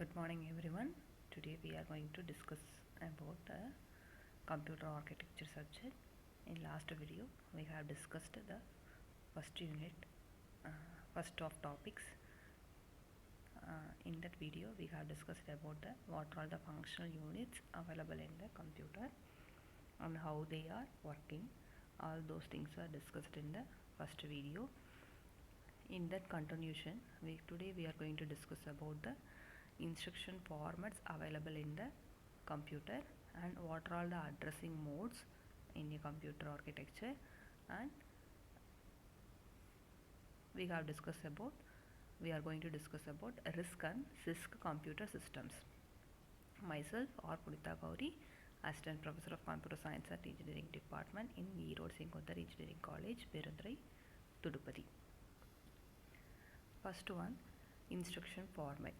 Good morning everyone. Today we are going to discuss about the computer architecture subject. In last video we have discussed the first unit, first of topics. In that video we have discussed about the what are the functional units available in the computer and how they are working. All those things are discussed in the first video. In that continuation, today we are going to discuss about the instruction formats available in the computer and what are all the addressing modes in a computer architecture, and we are going to discuss about RISC and CISC computer systems. Myself or Punita Gauri, Assistant Professor of Computer Science at Engineering Department in Erode Singodar Engineering College, Perundurai, Tudupati. First one, instruction format.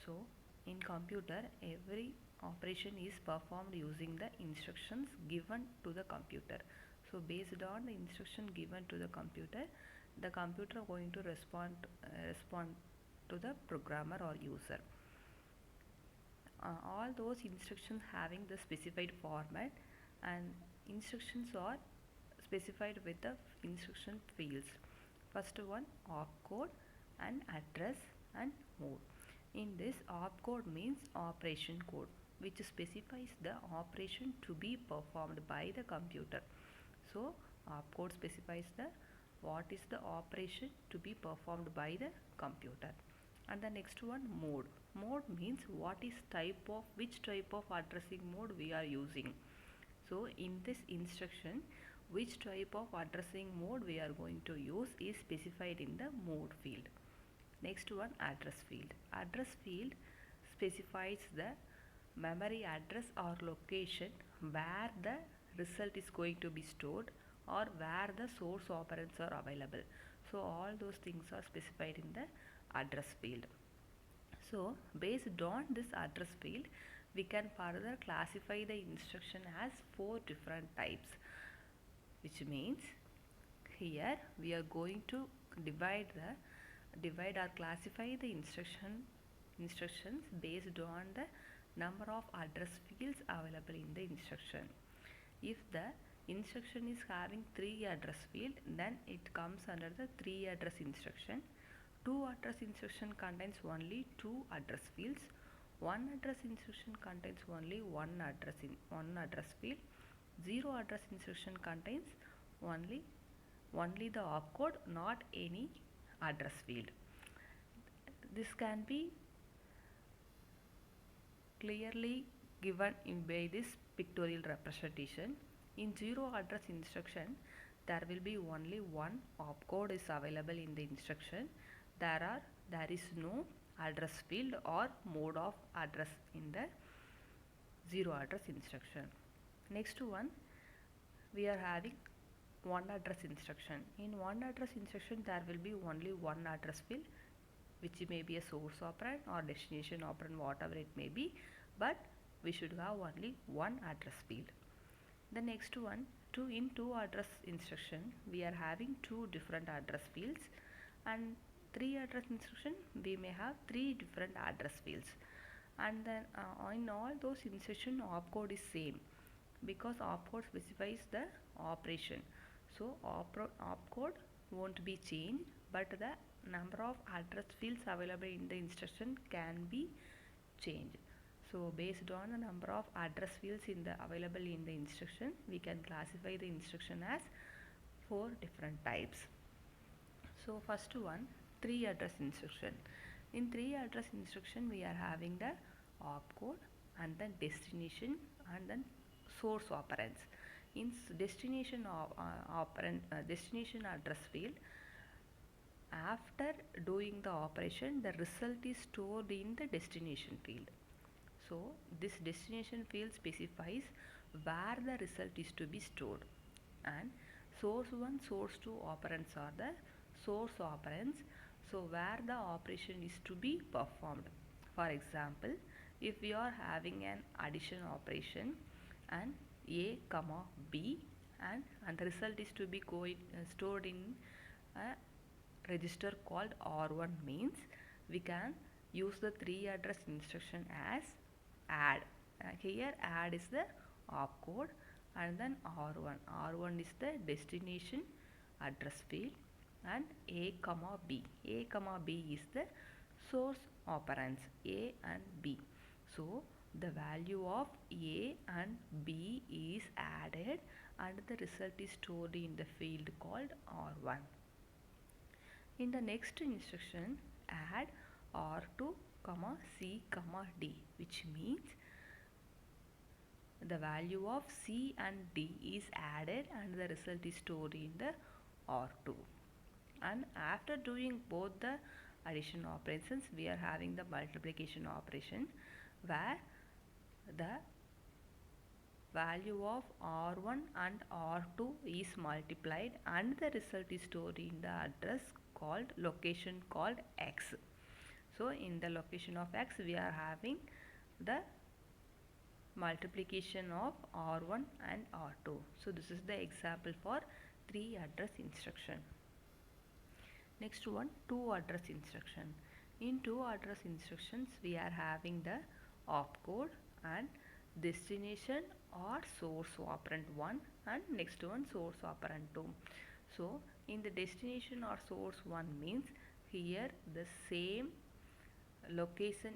So in computer every operation is performed using the instructions given to the computer. So based on the instruction given to the computer going to respond to the programmer or user. All those instructions having the specified format, and instructions are specified with the instruction fields. First one, opcode and address and mode. In this, opcode means operation code, which specifies the operation to be performed by the computer. So opcode specifies the what is the operation to be performed by the computer. And the next one, mode. Mode means which type of addressing mode we are using. So in this instruction, which type of addressing mode we are going to use is specified in the mode field. Next one, address field. Address field specifies the memory address or location where the result is going to be stored or where the source operands are available. So all those things are specified in the address field. So based on this address field, we can further classify the instruction as 4 different types, which means here we are going to divide or classify the instructions based on the number of address fields available in the instruction. If the instruction is having 3 address field, then it comes under the 3 address instruction. 2 address instruction contains only 2 address fields. 1 address instruction contains only 1 address field. 0 address instruction contains only the opcode, not any address field. This can be clearly given by this pictorial representation. In 0 address instruction, there will be only one opcode is available in the instruction. There is no address field or mode of address in the 0 address instruction. Next one, we are having 1 address instruction. In 1 address instruction, there will be only one address field, which may be a source operand or destination operand, whatever it may be, but we should have only one address field. The next one, in 2 address instruction, we are having 2 different address fields, and 3 address instruction we may have 3 different address fields. And then in all those instruction, opcode is same because opcode specifies the operation. So opcode won't be changed, but the number of address fields available in the instruction can be changed. So based on the number of address fields available in the instruction, we can classify the instruction as 4 different types. So first one, 3 address instruction. In 3 address instruction, we are having the opcode and then destination and then source operands. In destination address field, after doing the operation, the result is stored in the destination field. So this destination field specifies where the result is to be stored, and source 1, source 2 operands are the source operands, so where the operation is to be performed. For example, if we are having an addition operation and a comma b, and the result is to be stored in a register called R1, means we can use the 3 address instruction as add. Here add is the opcode, and then R1. R1 is the destination address field, and A comma B. A comma B is the source operands A and B. So the value of A and B is added and the result is stored in the field called R1. In the next instruction, add R2, C, D, which means the value of C and D is added and the result is stored in the R2. And after doing both the addition operations, we are having the multiplication operation where the value of R1 and R2 is multiplied and the result is stored in the address called location called X. So in the location of X we are having the multiplication of R1 and R2. So this is the example for 3 address instruction. Next one, 2 address instruction. In 2 address instructions we are having the opcode and destination or source operand 1 and next one source operand 2. So in the destination or source 1 means here the same location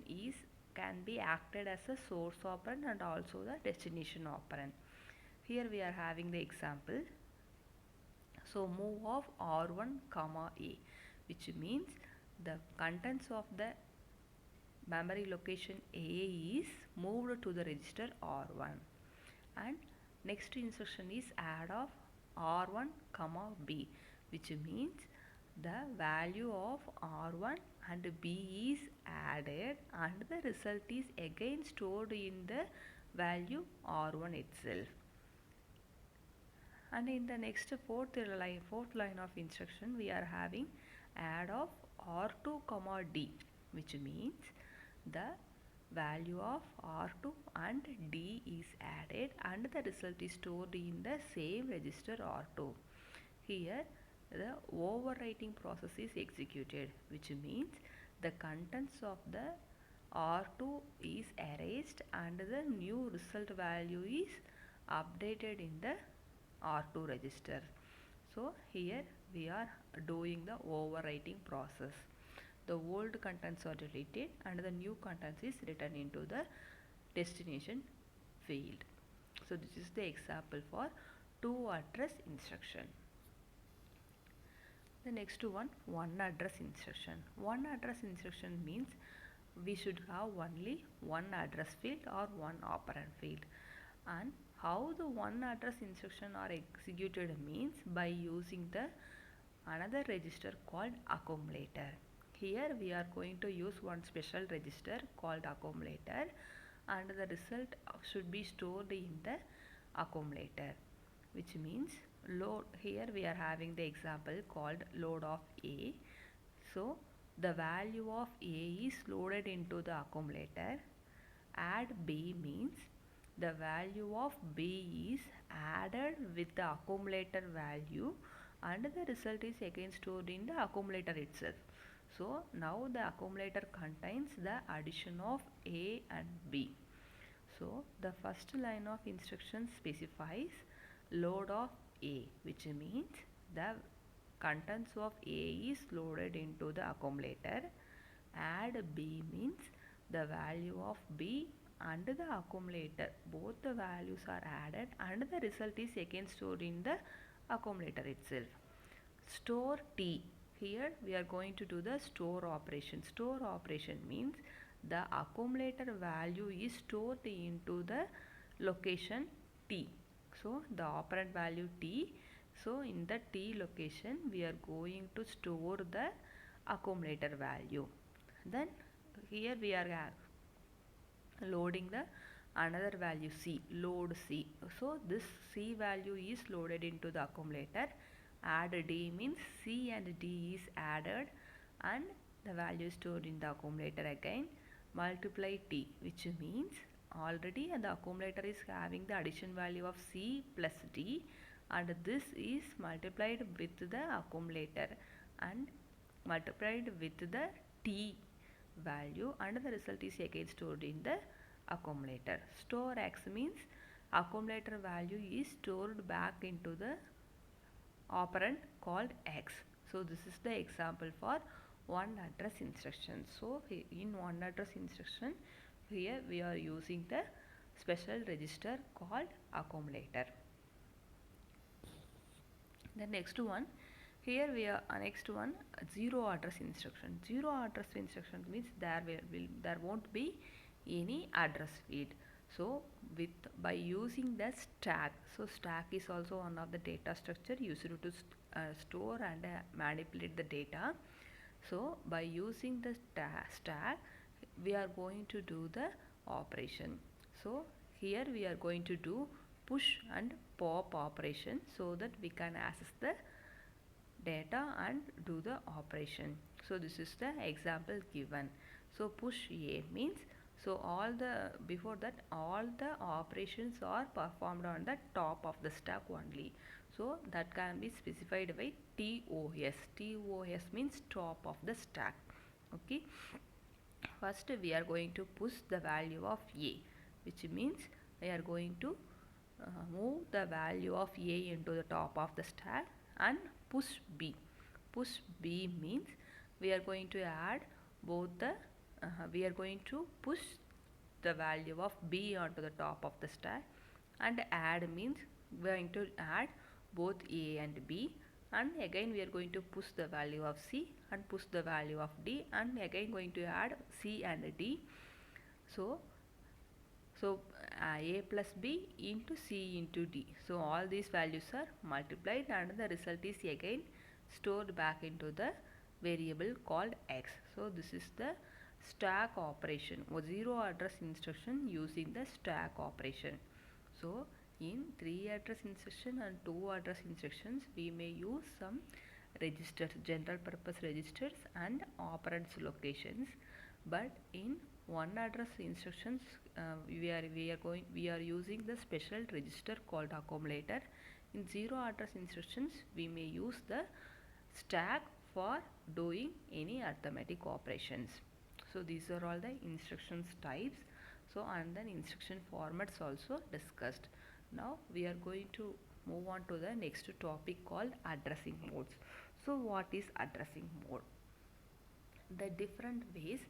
can be acted as a source operand and also the destination operand. Here we are having the example. So move of R1 comma A, which means the contents of the memory location A is moved to the register R1, and next instruction is add of R1 comma B, which means the value of R1 and B is added and the result is again stored in the value R1 itself. And in the next fourth line of instruction we are having add of R2 comma D, which means the value of R2 and D is added and the result is stored in the same register R2. Here the overwriting process is executed, which means the contents of the R2 is erased and the new result value is updated in the R2 register. So here we are doing the overwriting process. The old contents are deleted and the new contents is written into the destination field. So this is the example for 2 address instruction. The next one address instruction. One address instruction means we should have only one address field or one operand field. And how the one address instruction are executed means by using the another register called accumulator. Here we are going to use one special register called accumulator and the result should be stored in the accumulator, which means load. Here we are having the example called load of A. So the value of A is loaded into the accumulator. Add B means the value of B is added with the accumulator value and the result is again stored in the accumulator itself. So now the accumulator contains the addition of A and B. So the first line of instruction specifies load of A, which means the contents of A is loaded into the accumulator. Add B means the value of B and the accumulator, both the values are added and the result is again stored in the accumulator itself. Store T. Here we are going to do the store operation. Store operation means the accumulator value is stored into the location T. So the operand value T. So in the T location we are going to store the accumulator value. Then here we are loading the another value C, load C. So this C value is loaded into the accumulator. Add D means C and D is added and the value stored in the accumulator again. Multiply T, which means already the accumulator is having the addition value of C plus D and this is multiplied with the accumulator and multiplied with the T value and the result is again stored in the accumulator. Store X means accumulator value is stored back into the operand called X. So this is the example for one address instruction. So in one address instruction, here we are using the special register called accumulator. The next one, here we are next one, zero address instruction. Zero address instruction means there won't be any address field. So by using the stack, so stack is also one of the data structure used to store and manipulate the data. So by using the stack, we are going to do the operation. So here we are going to do push and pop operation so that we can access the data and do the operation. So this is the example given. So push A means, so before that all the operations are performed on the top of the stack only. So that can be specified by TOS. TOS means top of the stack. Okay. First we are going to push the value of A, which means we are going to move the value of A into the top of the stack and push B. Push B means we are going to add both the we are going to push the value of B onto the top of the stack, and add means we are going to add both A and B, and again we are going to push the value of C and push the value of D, and again going to add C and D. So A plus B into C into D. So all these values are multiplied and the result is again stored back into the variable called X. So this is the stack operation or zero address instruction using the stack operation. So in 3 address instruction and 2 address instructions we may use some registers, general purpose registers and operands locations, but in one address instructions we are using the special register called accumulator. In zero address instructions we may use the stack for doing any arithmetic operations. So these are all the instructions types. So and then instruction formats also discussed. Now we are going to move on to the next topic called addressing modes. So what is addressing mode? The different ways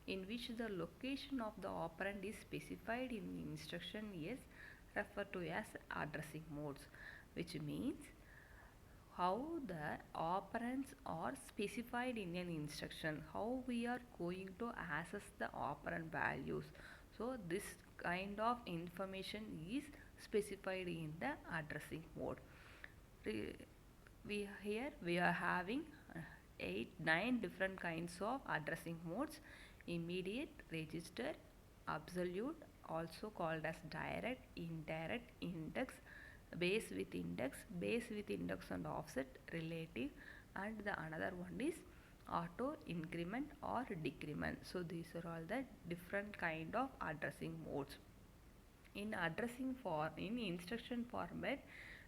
in which the location of the operand is specified in the instruction is referred to as addressing modes, which means how the operands are specified in an instruction, how we are going to access the operand values. So this kind of information is specified in the addressing mode. We are having 9 different kinds of addressing modes: immediate, register, absolute, also called as direct, indirect, index, base with index and offset, relative, and the another one is auto, increment or decrement. So these are all the different kind of addressing modes. In instruction format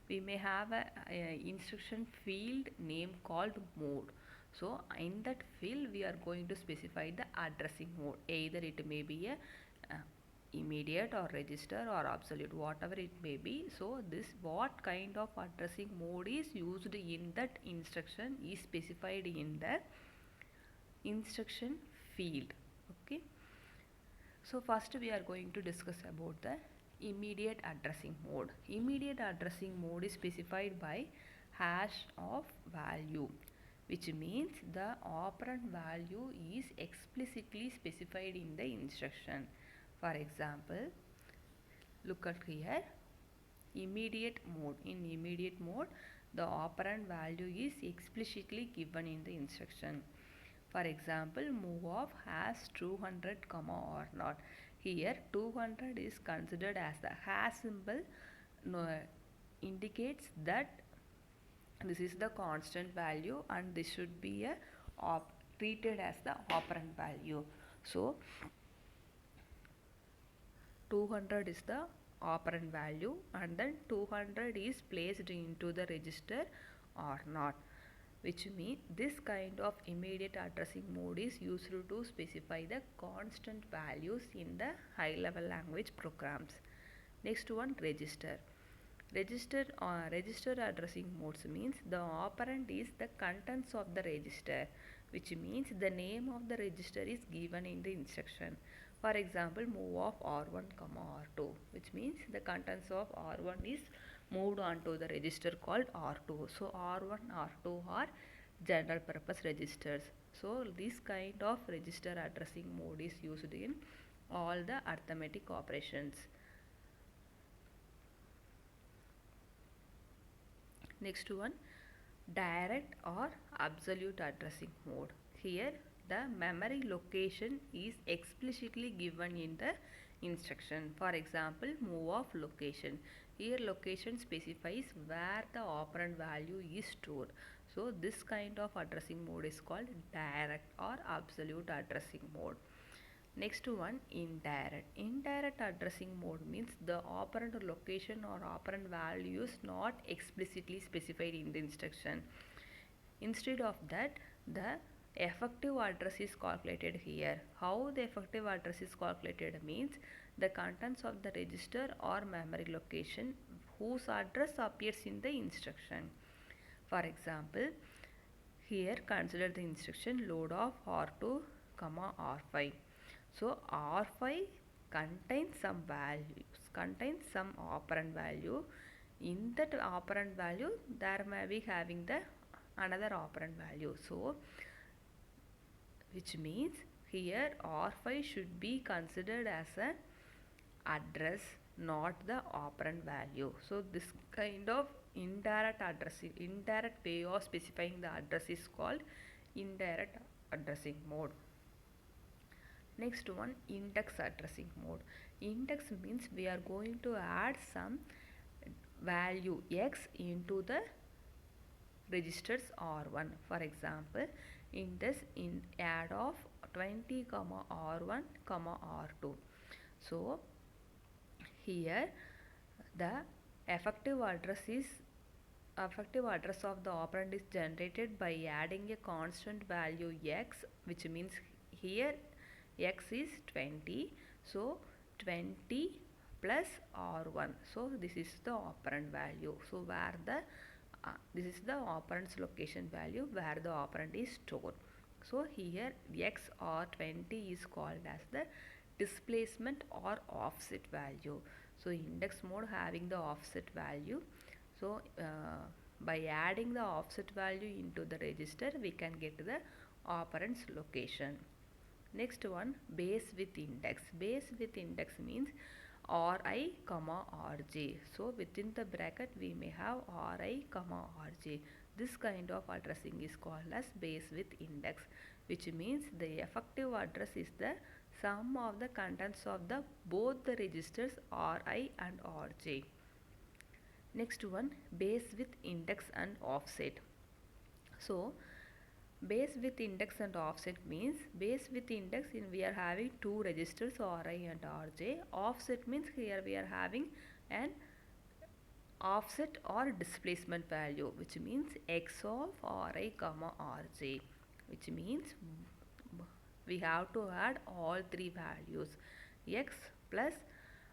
we may have a instruction field name called mode. So in that field we are going to specify the addressing mode, either it may be a immediate or register or absolute, whatever it may be. So this what kind of addressing mode is used in that instruction is specified in the instruction field. Okay. So first we are going to discuss about the immediate addressing mode. Immediate addressing mode is specified by hash of value, which means the operand value is explicitly specified in the instruction. For example, look at here, immediate mode. In immediate mode the operand value is explicitly given in the instruction. For example, move of has 200 comma or not. Here 200 is considered as the hash symbol, indicates that this is the constant value and this should be a treated as the operand value. So 200 is the operand value and then 200 is placed into the register or not. which means this kind of immediate addressing mode is used to specify the constant values in the high level language programs. Next one, register. Register addressing modes means the operand is the contents of the register, which means the name of the register is given in the instruction. For example, move of R1, R2, which means the contents of R1 is moved on to the register called R2. So R1, R2 are general purpose registers. So this kind of register addressing mode is used in all the arithmetic operations. Next one, direct or absolute addressing mode. Here the memory location is explicitly given in the instruction. For example, move of location. Here location specifies where the operand value is stored. So this kind of addressing mode is called direct or absolute addressing mode. Next one, indirect. Indirect addressing mode means the operand location or operand value is not explicitly specified in the instruction. Instead of that, the effective address is calculated here. How the effective address is calculated means the contents of the register or memory location whose address appears in the instruction. For example, here consider the instruction load of R2, R5. So R5 contains some values, contains some operand value. In that operand value, there may be having the another operand value. So which means here R5 should be considered as an address, not the operand value. So this kind of indirect addressing, indirect way of specifying the address is called indirect addressing mode. Next one, index addressing mode. Index means we are going to add some value x into the registers R1. For example, in this add of 20 comma R1 comma R2. So here the effective address of the operand is generated by adding a constant value x, which means here x is 20. So 20 plus R1. So this is the operand value. So where the this is the operand's location value where the operand is stored. So here x or 20 is called as the displacement or offset value. So index mode having the offset value. So by adding the offset value into the register, we can get the operand's location. Next one, base with index. Base with index means Ri comma Rj. So within the bracket we may have Ri comma Rj. This kind of addressing is called as base with index, which means the effective address is the sum of the contents of the both the registers Ri and Rj. Next one, base with index and offset. So base with index and offset means base with index in we are having two registers Ri and Rj. Offset means here we are having an offset or displacement value, which means x of Ri comma Rj, which means we have to add all three values, x plus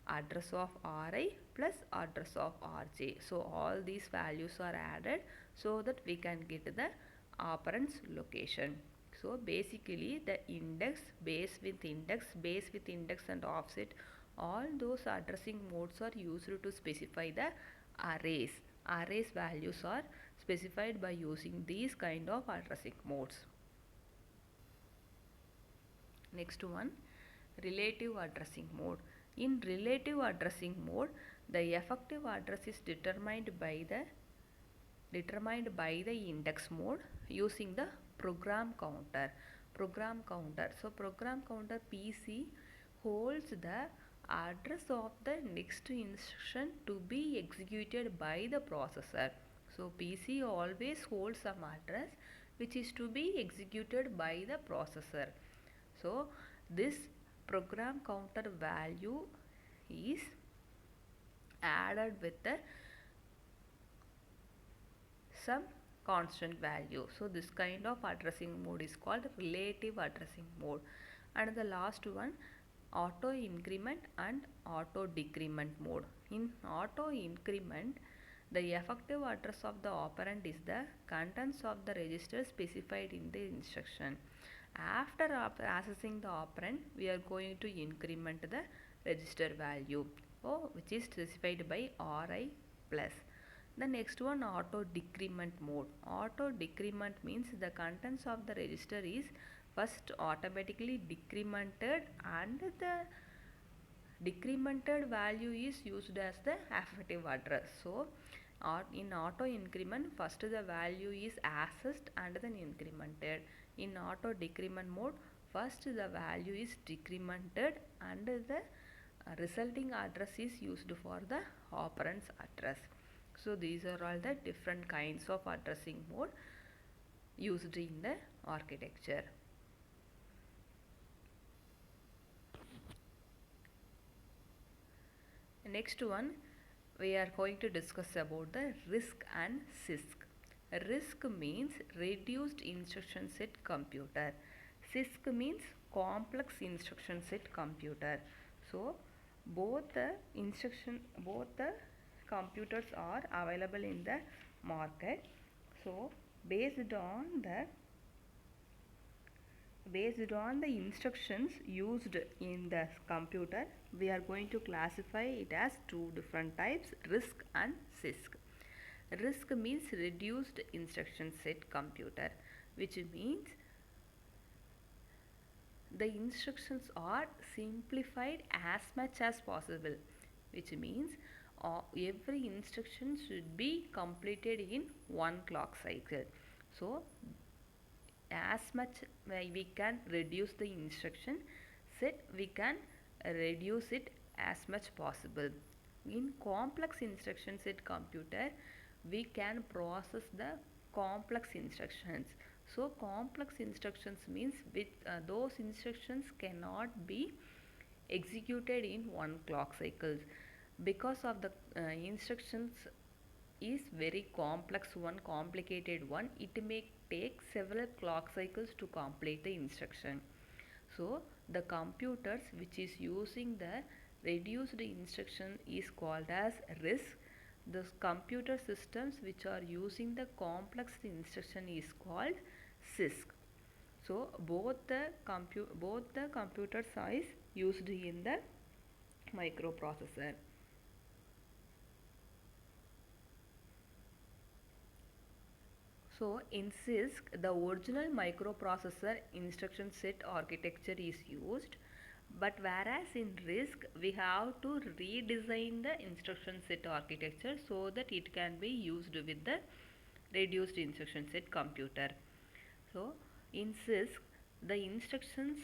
address of Ri plus address of Rj. So all these values are added so that we can get the operand's location. So basically the index, base with index and offset, all those addressing modes are used to specify the arrays. Arrays values are specified by using these kind of addressing modes. Next one, relative addressing mode. In relative addressing mode, the effective address is determined by the index mode using the program counter. So program counter PC holds the address of the next instruction to be executed by the processor. So PC always holds some address which is to be executed by the processor. So this program counter value is added with the some constant value. So this kind of addressing mode is called relative addressing mode. And the last one, auto increment and auto decrement mode. In auto increment, the effective address of the operand is the contents of the register specified in the instruction. After accessing the operand, we are going to increment the register value, which is specified by Ri plus. The next one, auto decrement mode. Auto decrement means the contents of the register is first automatically decremented, and the decremented value is used as the effective address. So in auto increment, first the value is accessed and then incremented. In auto decrement mode, first the value is decremented and the resulting address is used for the operand's address. So these are all the different kinds of addressing mode used in the architecture. Next one, we are going to discuss about the RISC and CISC. RISC means reduced instruction set computer. CISC means complex instruction set computer. So both the computers are available in the market. So based on the instructions used in the computer, we are going to classify it as two different types, RISC and CISC. RISC means reduced instruction set computer, which means the instructions are simplified as much as possible, which means every instruction should be completed in one clock cycle. So as much we can reduce the instruction set, we can reduce it as much possible. In complex instruction set computer, we can process the complex instructions. So complex instructions means with those instructions cannot be executed in one clock cycles, because of the instructions is very complex one, complicated one. It may take several clock cycles to complete the instruction. So the computers which is using the reduced instruction is called as RISC. The computer systems which are using the complex instruction is called CISC. So both the computer size used in the microprocessor. So in CISC, the original microprocessor instruction set architecture is used, but whereas in RISC, we have to redesign the instruction set architecture so that it can be used with the reduced instruction set computer. So in CISC, the instructions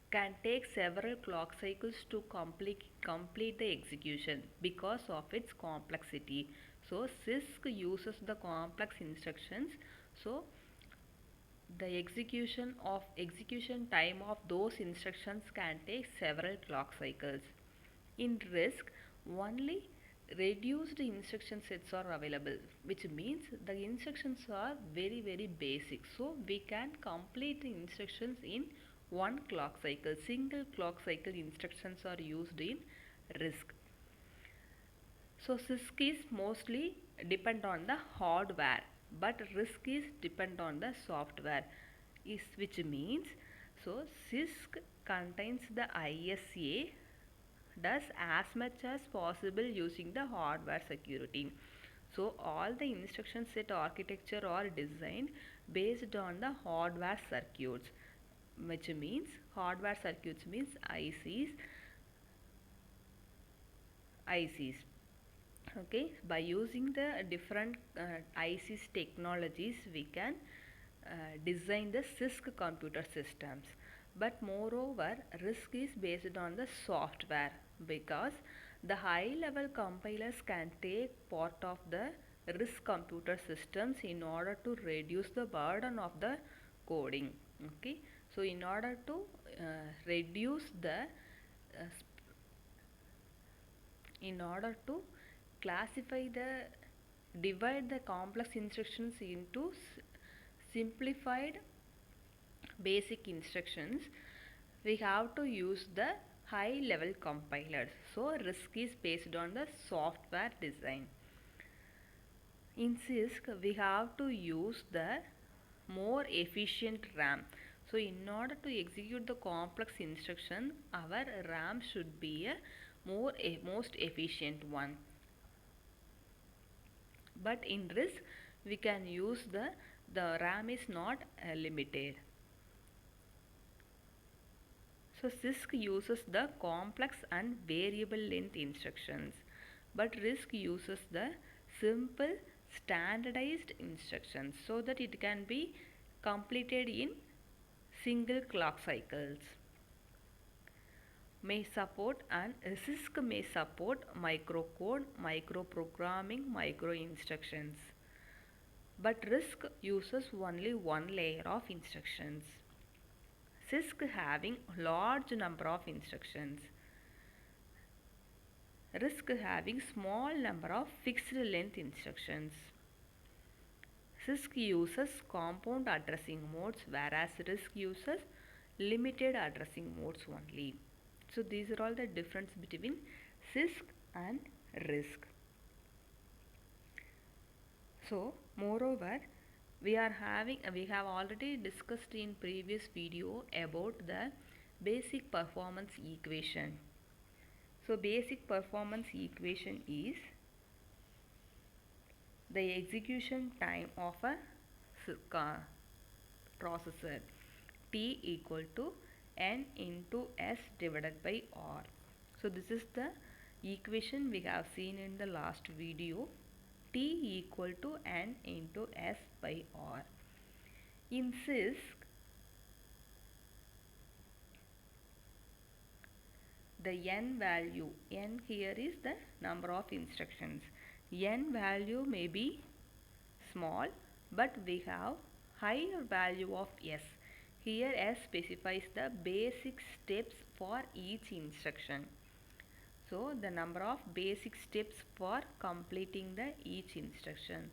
can take several clock cycles to complete the execution because of its complexity. So CISC uses the complex instructions. So the execution time of those instructions can take several clock cycles. In RISC, only reduced instruction sets are available, which means the instructions are very basic. So we can complete the instructions in one clock cycle. Single clock cycle instructions are used in RISC. So CISC is mostly depend on the hardware, but RISC is depend on the software, which means so CISC contains the ISA does as much as possible using the hardware security. So all the instruction set architecture are designed based on the hardware circuits, which means hardware circuits means ICs. Okay, by using the different ICs technologies, we can design the CISC computer systems. But moreover, RISC is based on the software, because the high level compilers can take part of the RISC computer systems in order to reduce the burden of the coding. Okay, so in order to reduce the in order to classify the divide the complex instructions into simplified basic instructions, we have to use the high level compilers. So RISC is based on the software design. In CISC, we have to use the more efficient RAM. So in order to execute the complex instruction, our RAM should be a most efficient one. But in RISC, we can use the RAM is not limited. So CISC uses the complex and variable length instructions, but RISC uses the simple standardized instructions so that it can be completed in single clock cycles. May support and CISC may support microcode, microprogramming, micro instructions, but RISC uses only one layer of instructions. CISC having large number of instructions. RISC having small number of fixed length instructions. CISC uses compound addressing modes, whereas RISC uses limited addressing modes only. So these are all the difference between CISC and RISC. So moreover, we have already discussed in previous video about the basic performance equation. So basic performance equation is the execution time of a processor, T equal to N into S divided by R. So this is the equation we have seen in the last video. T equal to N into S by R. In CISC, the N value, N here is the number of instructions. N value may be small, but we have higher value of S. Here S specifies the basic steps for each instruction. So the number of basic steps for completing each instruction.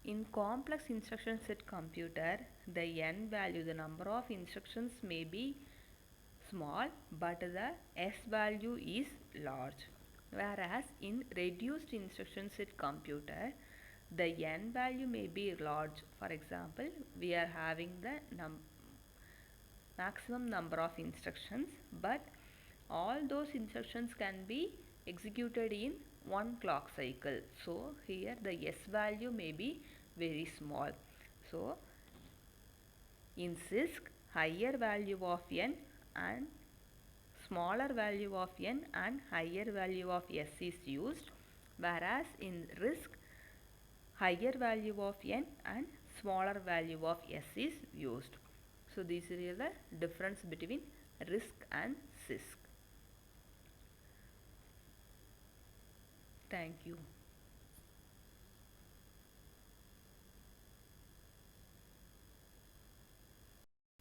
In complex instruction set computer, the N value, the number of instructions may be small, but the S value is large. Whereas in reduced instruction set computer, the N value may be large. For example, we are having the maximum number of instructions, but all those instructions can be executed in one clock cycle. So here the S value may be very small. So in CISC, higher value of N and smaller value of N and higher value of S is used, whereas in RISC, higher value of N and smaller value of S is used. So this is the difference between RISC and CISC. Thank you.